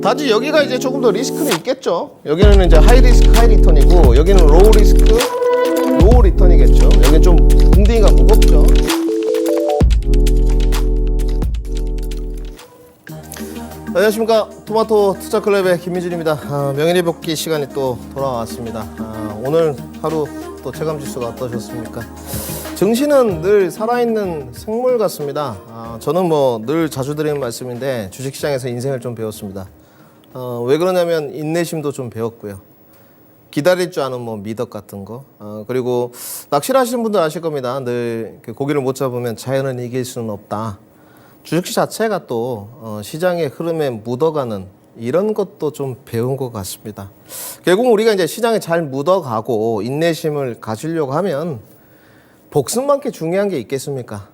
다지 여기가 이제 조금 더 리스크는 있겠죠. 여기는 이제 하이 리스크 하이 리턴이고 여기는 로우 리스크 로우 리턴이겠죠. 여기는 좀 궁둥이가 무겁죠. 안녕하십니까. 토마토 투자클럽의 김민준입니다. 명예리 복귀 시간이 또 돌아왔습니다. 오늘 하루 또 체감지수가 어떠셨습니까? 증시는 늘 살아있는 생물 같습니다. 저는 뭐 늘 자주 드리는 말씀인데 주식시장에서 인생을 좀 배웠습니다. 왜 그러냐면 인내심도 좀 배웠고요. 기다릴 줄 아는 뭐 미덕 같은 거. 그리고 낚시를 하시는 분들 아실 겁니다. 늘 고기를 못 잡으면 자연은 이길 수는 없다. 주식 자체가 또 시장의 흐름에 묻어가는 이런 것도 좀 배운 것 같습니다. 결국 우리가 이제 시장에 잘 묻어가고 인내심을 가지려고 하면 복습만큼 중요한 게 있겠습니까?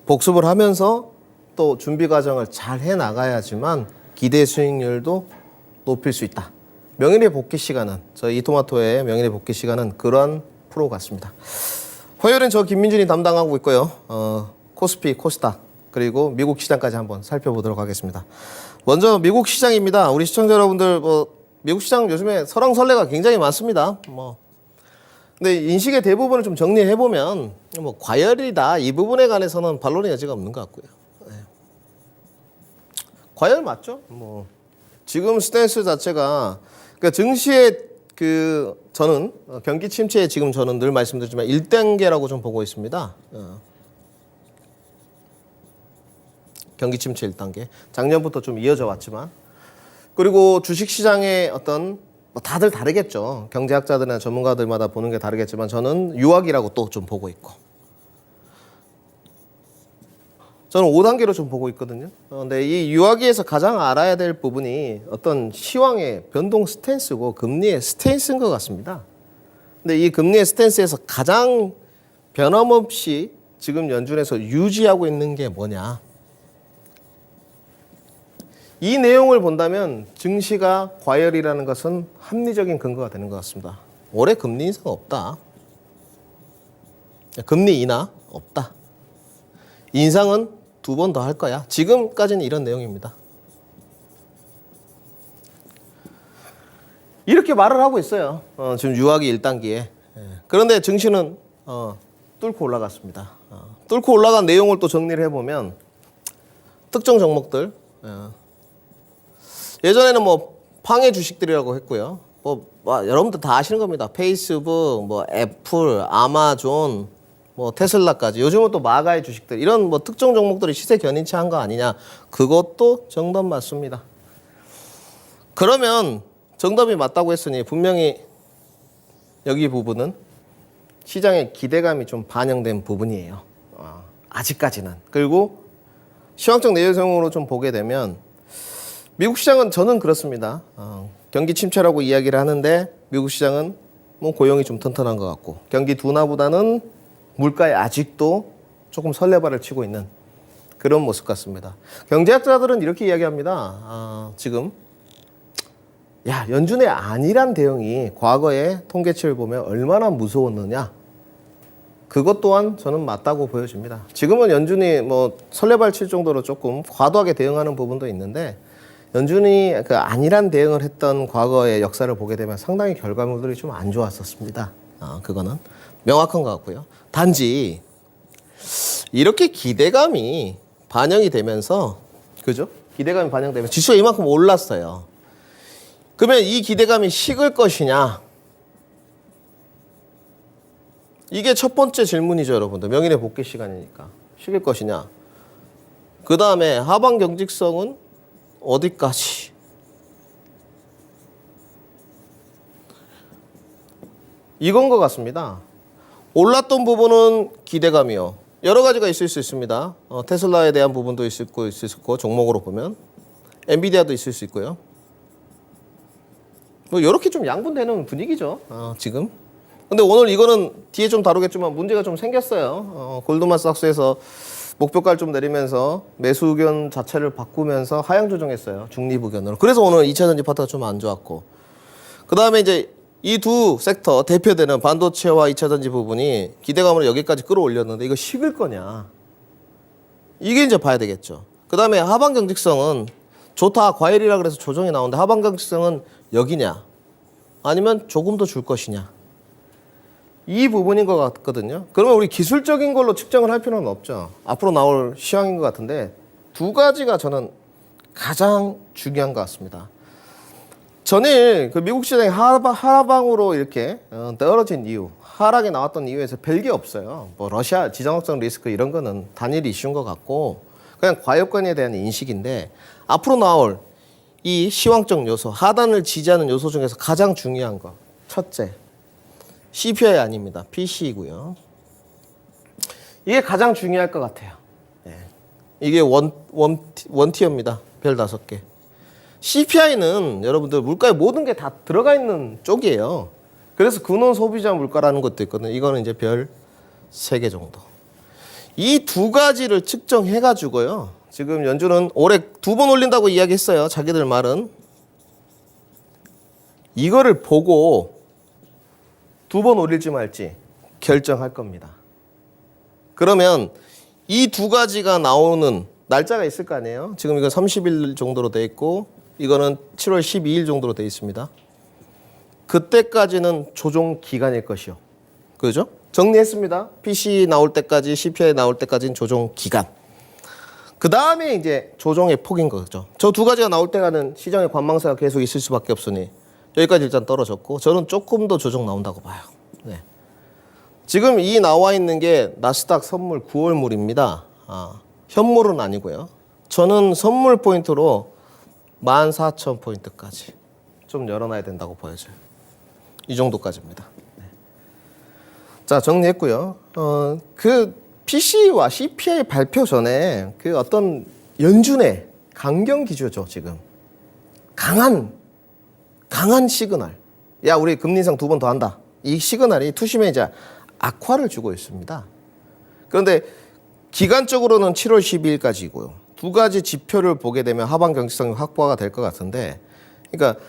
복습을 하면서 또 준비 과정을 잘 해나가야지만 기대 수익률도 높일 수 있다. 명예리 복귀 시간은 저희 이토마토의 명예리 복귀 시간은 그러한 프로 같습니다. 화요일은 저 김민준이 담당하고 있고요. 코스피, 코스닥 그리고 미국 시장까지 한번 살펴보도록 하겠습니다. 먼저 미국 시장입니다. 우리 시청자 여러분들 미국 시장 요즘에 설왕설래가 굉장히 많습니다. 근데 인식의 대부분을 좀 정리해 보면 과열이다 이 부분에 관해서는 반론의 여지가 없는 것 같고요. 네. 과열 맞죠? 지금 스탠스 자체가 그러니까 증시의 저는 경기 침체에 지금 저는 늘 말씀드리지만 1단계라고 좀 보고 있습니다. 경기 침체 1단계. 작년부터 좀 이어져 왔지만 그리고 주식시장의 어떤 다들 다르겠죠. 경제학자들이나 전문가들마다 보는 게 다르겠지만 저는 유학이라고 또 좀 보고 있고 저는 5단계로 좀 보고 있거든요. 근데 이 유학위에서 가장 알아야 될 부분이 어떤 시황의 변동 스탠스고 금리의 스탠스인 것 같습니다. 근데 이 금리의 스탠스에서 가장 변함없이 지금 연준에서 유지하고 있는 게 뭐냐. 이 내용을 본다면 증시가 과열이라는 것은 합리적인 근거가 되는 것 같습니다. 올해 금리 인상 없다. 금리 인하 없다. 인상은 2번 더 할 거야. 지금까지는 이런 내용입니다. 이렇게 말을 하고 있어요. 지금 유학이 1단계에. 그런데 증시는 뚫고 올라갔습니다. 뚫고 올라간 내용을 또 정리를 해보면 특정 종목들 예전에는 팡의 주식들이라고 했고요. 여러분들 다 아시는 겁니다. 페이스북, 애플, 아마존, 테슬라까지. 요즘은 또 마가의 주식들. 이런 특정 종목들이 시세 견인치 한 거 아니냐. 그것도 정답 맞습니다. 그러면 정답이 맞다고 했으니 분명히 여기 부분은 시장의 기대감이 좀 반영된 부분이에요. 아직까지는. 그리고 시황적 내용으로 좀 보게 되면 미국 시장은 저는 그렇습니다. 경기 침체라고 이야기를 하는데 미국 시장은 고용이 좀 튼튼한 것 같고 경기 둔화보다는 물가에 아직도 조금 설레발을 치고 있는 그런 모습 같습니다. 경제학자들은 이렇게 이야기합니다. 지금 연준의 안일한 대응이 과거의 통계치를 보면 얼마나 무서웠느냐. 그것 또한 저는 맞다고 보여집니다. 지금은 연준이 설레발 칠 정도로 조금 과도하게 대응하는 부분도 있는데 연준이 안일한 대응을 했던 과거의 역사를 보게 되면 상당히 결과물들이 좀 안 좋았었습니다. 그거는 명확한 것 같고요. 단지 이렇게 기대감이 반영이 되면서 그죠? 기대감이 반영되면 지수가 이만큼 올랐어요. 그러면 이 기대감이 식을 것이냐? 이게 첫 번째 질문이죠, 여러분들. 명인의 복귀 시간이니까. 식을 것이냐? 그 다음에 하방 경직성은 어디까지? 이건 것 같습니다. 올랐던 부분은 기대감이요. 여러 가지가 있을 수 있습니다. 테슬라에 대한 부분도 있을 수 있고 종목으로 보면 엔비디아도 있을 수 있고요. 이렇게 좀 양분되는 분위기죠. 지금. 근데 오늘 이거는 뒤에 좀 다루겠지만 문제가 좀 생겼어요. 골드만삭스에서 목표가를 좀 내리면서 매수 의견 자체를 바꾸면서 하향 조정했어요. 중립 의견으로. 그래서 오늘 2차전지 파트가 좀 안 좋았고. 그 다음에 이제 이 두 섹터 대표되는 반도체와 2차전지 부분이 기대감으로 여기까지 끌어올렸는데 이거 식을 거냐. 이게 이제 봐야 되겠죠. 그 다음에 하방 경직성은 좋다 과열이라 그래서 조정이 나오는데 하방 경직성은 여기냐 아니면 조금 더 줄 것이냐 이 부분인 것 같거든요. 그러면 우리 기술적인 걸로 측정을 할 필요는 없죠. 앞으로 나올 시황인 것 같은데 두 가지가 저는 가장 중요한 것 같습니다. 전일 그 미국 시장이 하방으로 이렇게 떨어진 이유, 하락이 나왔던 이유에서 별게 없어요. 뭐 러시아 지정학적 리스크 이런 거는 단일 이슈인 것 같고 그냥 과엽권에 대한 인식인데 앞으로 나올 이 시황적 요소, 하단을 지지하는 요소 중에서 가장 중요한 거 첫째, CPI 아닙니다. PC이고요. 이게 가장 중요할 것 같아요. 네. 이게 원티어입니다. 별 5개. CPI는 여러분들 물가에 모든 게 다 들어가 있는 쪽이에요. 그래서 근원 소비자 물가라는 것도 있거든요. 이거는 이제 별 3개 정도. 이 두 가지를 측정해가지고요. 지금 연준은 올해 2번 올린다고 이야기했어요. 자기들 말은. 이거를 보고 2번 올릴지 말지 결정할 겁니다. 그러면 이 두 가지가 나오는 날짜가 있을 거 아니에요. 지금 이거 30일 정도로 돼 있고 이거는 7월 12일 정도로 돼 있습니다. 그때까지는 조정 기간일 것이요. 그죠? 정리했습니다. PC 나올 때까지, CPI 나올 때까지는 조정 기간. 그 다음에 이제 조정의 폭인 거죠. 저 두 가지가 나올 때가는 시장의 관망세가 계속 있을 수밖에 없으니 여기까지 일단 떨어졌고 저는 조금 더 조정 나온다고 봐요. 네. 지금 이 나와 있는 게 나스닥 선물 9월물입니다. 현물은 아니고요. 저는 선물 포인트로 14,000포인트까지 좀 열어놔야 된다고 보여져요. 이 정도까지입니다. 네. 자, 정리했고요. 그 PC와 CPI 발표 전에 그 어떤 연준의 강경 기조죠, 지금. 강한 시그널. 야, 우리 금리 인상 2번 더 한다. 이 시그널이 투심에 이제 악화를 주고 있습니다. 그런데 기간적으로는 7월 12일까지이고요. 두 가지 지표를 보게 되면 하방 경직성이 확보가 될 것 같은데, 그러니까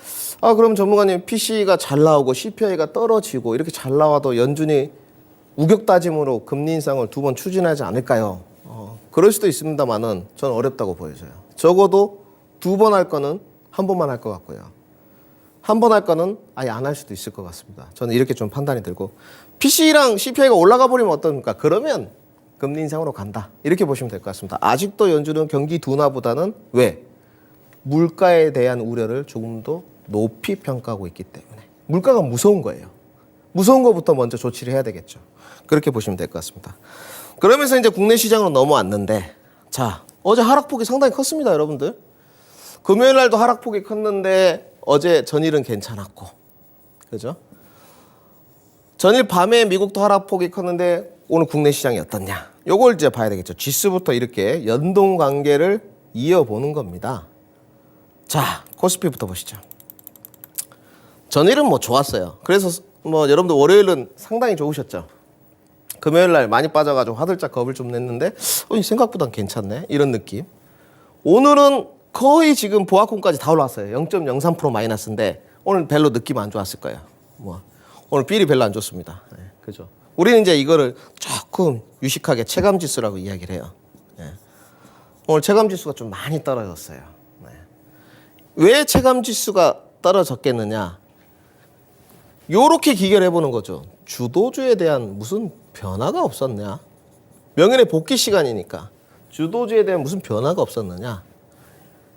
그럼 전문가님 PC가 잘 나오고 CPI가 떨어지고 이렇게 잘 나와도 연준이 우격 다짐으로 금리 인상을 2번 추진하지 않을까요? 그럴 수도 있습니다만은 저는 어렵다고 보여져요. 적어도 2번 할 거는 1번만 할 것 같고요. 1번 할 거는 아예 안 할 수도 있을 것 같습니다. 저는 이렇게 좀 판단이 들고 PC랑 CPI가 올라가 버리면 어떻습니까? 그러면 금리 인상으로 간다. 이렇게 보시면 될 것 같습니다. 아직도 연준은 경기 둔화보다는 왜? 물가에 대한 우려를 조금 더 높이 평가하고 있기 때문에. 물가가 무서운 거예요. 무서운 것부터 먼저 조치를 해야 되겠죠. 그렇게 보시면 될 것 같습니다. 그러면서 이제 국내 시장으로 넘어왔는데, 자, 어제 하락폭이 상당히 컸습니다, 여러분들. 금요일 날도 하락폭이 컸는데 어제 전일은 괜찮았고, 그죠? 전일 밤에 미국도 하락폭이 컸는데 오늘 국내 시장이 어떻냐? 요걸 이제 봐야 되겠죠. 지수부터 이렇게 연동 관계를 이어보는 겁니다. 자, 코스피부터 보시죠. 전일은 뭐 좋았어요. 그래서 뭐 여러분들 월요일은 상당히 좋으셨죠. 금요일 날 많이 빠져가지고 화들짝 겁을 좀 냈는데 생각보단 괜찮네 이런 느낌. 오늘은 거의 지금 보합권까지 다 올라왔어요. 0.03% 마이너스인데 오늘 별로 느낌 안 좋았을 거예요. 뭐 오늘 필이 별로 안 좋습니다. 네, 그죠? 우리는 이제 이거를 조금 유식하게 체감지수라고 이야기를 해요. 네. 오늘 체감지수가 좀 많이 떨어졌어요. 네. 왜 체감지수가 떨어졌겠느냐? 요렇게 기결해 보는 거죠. 주도주에 대한 무슨 변화가 없었냐? 명예의 복귀 시간이니까 주도주에 대한 무슨 변화가 없었느냐?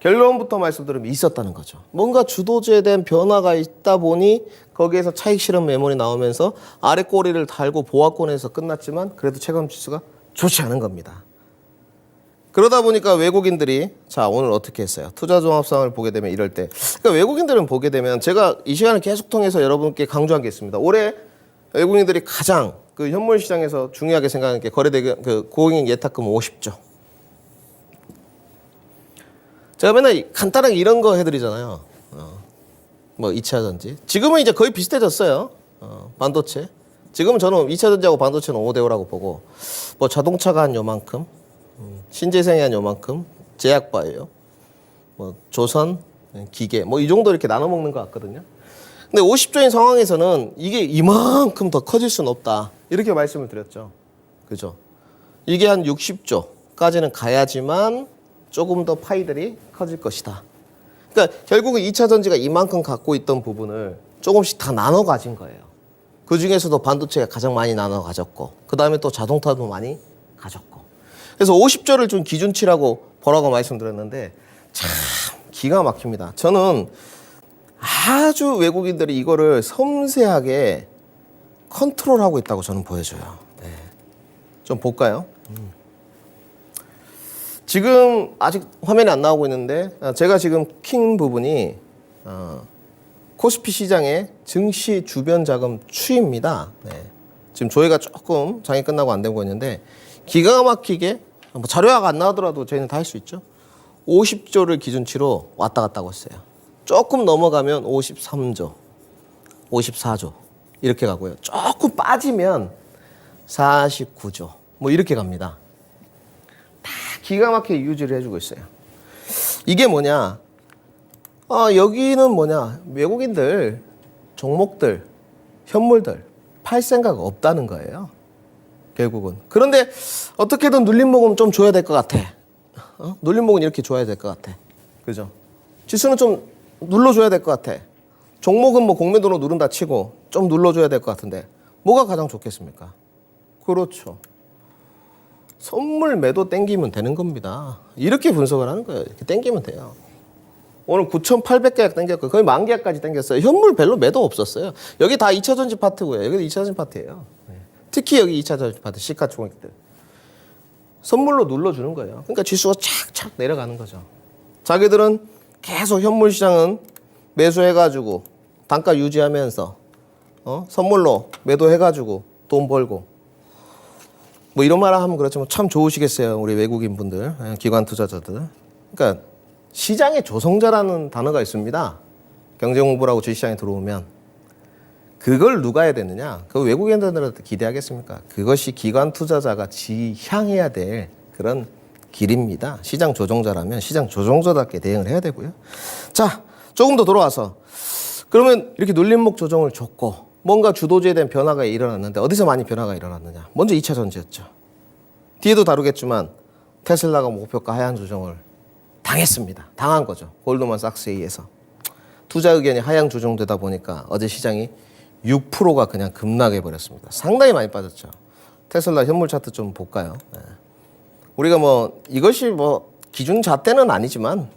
결론부터 말씀드리면 있었다는 거죠. 뭔가 주도주에 대한 변화가 있다 보니 거기에서 차익 실현 매물이 나오면서 아래 꼬리를 달고 보합권에서 끝났지만 그래도 체감지수가 좋지 않은 겁니다. 그러다 보니까 외국인들이 자 오늘 어떻게 했어요? 투자종합상을 보게 되면 이럴 때 그러니까 외국인들은 보게 되면 제가 이 시간을 계속 통해서 여러분께 강조한 게 있습니다. 올해 외국인들이 가장 그 현물 시장에서 중요하게 생각하는 게 거래대금 그 고객 예탁금 50조. 제가 맨날 간단하게 이런 거 해드리잖아요. 뭐 2차전지. 지금은 이제 거의 비슷해졌어요. 반도체. 지금은 저는 2차전지하고 반도체는 5대5라고 보고 뭐 자동차가 한 요만큼 신재생이 한 요만큼 제약바예요. 뭐 조선, 기계 뭐 이 정도 이렇게 나눠 먹는 것 같거든요. 근데 50조인 상황에서는 이게 이만큼 더 커질 수는 없다. 이렇게 말씀을 드렸죠. 그죠? 이게 한 60조까지는 가야지만 조금 더 파이들이 커질 것이다. 그러니까 결국은 2차 전지가 이만큼 갖고 있던 부분을 조금씩 다 나눠 가진 거예요. 그 중에서도 반도체가 가장 많이 나눠 가졌고, 그 다음에 또 자동차도 많이 가졌고. 그래서 50조를 좀 기준치라고 보라고 말씀드렸는데 참 기가 막힙니다. 저는 아주 외국인들이 이거를 섬세하게 컨트롤하고 있다고 저는 보여져요. 네. 좀 볼까요? 지금 아직 화면이 안 나오고 있는데 제가 지금 킨 부분이 코스피 시장의 증시 주변 자금 추이입니다. 네. 지금 조회가 조금 장이 끝나고 안 되고 있는데 기가 막히게 뭐 자료화가 안 나오더라도 저희는 다 할 수 있죠. 50조를 기준치로 왔다 갔다 하고 있어요. 조금 넘어가면 53조, 54조 이렇게 가고요. 조금 빠지면 49조 뭐 이렇게 갑니다. 다 기가 막히게 유지를 해주고 있어요. 이게 뭐냐? 여기는 뭐냐? 외국인들 종목들, 현물들 팔 생각 없다는 거예요. 결국은. 그런데 어떻게든 눌림목은 좀 줘야 될 것 같아. 눌림목은 이렇게 줘야 될 것 같아. 그죠? 지수는 좀 눌러줘야 될 것 같아. 종목은 뭐 공매도로 누른다 치고 좀 눌러줘야 될 것 같은데 뭐가 가장 좋겠습니까? 그렇죠. 선물 매도 땡기면 되는 겁니다. 이렇게 분석을 하는 거예요. 이렇게 땡기면 돼요. 오늘 9,800계약 땡겼고 거의 10,000계약까지 땡겼어요. 현물 별로 매도 없었어요. 여기 다 2차전지 파트고요. 여기도 2차전지 파트예요. 특히 여기 2차전지 파트 시가총액들. 선물로 눌러주는 거예요. 그러니까 지수가 착착 내려가는 거죠. 자기들은 계속 현물 시장은 매수해가지고 단가 유지하면서 선물로 매도해가지고 돈 벌고 뭐 이런 말 하면 그렇지만 참 좋으시겠어요. 우리 외국인 분들, 기관 투자자들. 그러니까 시장의 조성자라는 단어가 있습니다. 경제 공부라고 주식시장에 들어오면 그걸 누가 해야 되느냐? 그 외국인들한테 기대하겠습니까? 그것이 기관 투자자가 지향해야 될 그런 길입니다. 시장 조정자라면 시장 조정자답게 대응을 해야 되고요. 자, 조금 더 돌아와서 그러면 이렇게 눌림목 조정을 줬고 뭔가 주도주에 대한 변화가 일어났는데 어디서 많이 변화가 일어났느냐? 먼저 2차 전지였죠. 뒤에도 다루겠지만 테슬라가 목표가 하향 조정을 당했습니다. 당한 거죠. 골드만삭스에 의해서. 투자 의견이 하향 조정되다 보니까 어제 시장이 6%가 그냥 급락해 버렸습니다. 상당히 많이 빠졌죠. 테슬라 현물 차트 좀 볼까요? 네. 우리가 뭐 이것이 뭐 기준 잣대는 아니지만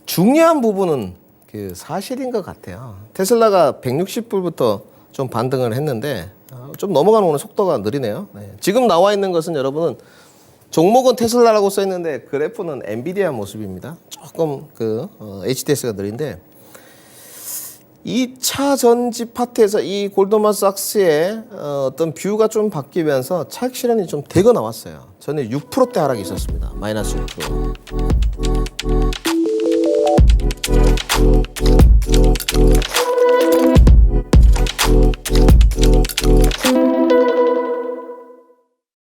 중요한 부분은 그 사실인 것 같아요. 테슬라가 160불부터 좀 반등을 했는데 좀 넘어가는 오늘 속도가 느리네요. 네. 지금 나와 있는 것은 여러분은 종목은 테슬라라고 써 있는데 그래프는 엔비디아 모습입니다. 조금 HTS가 느린데 2차 전지 파트에서 이 골드만삭스의 어떤 뷰가 좀 바뀌면서 차익 실현이 좀 되고 나왔어요. 전에 6%대 하락이 있었습니다. 마이너스 6%.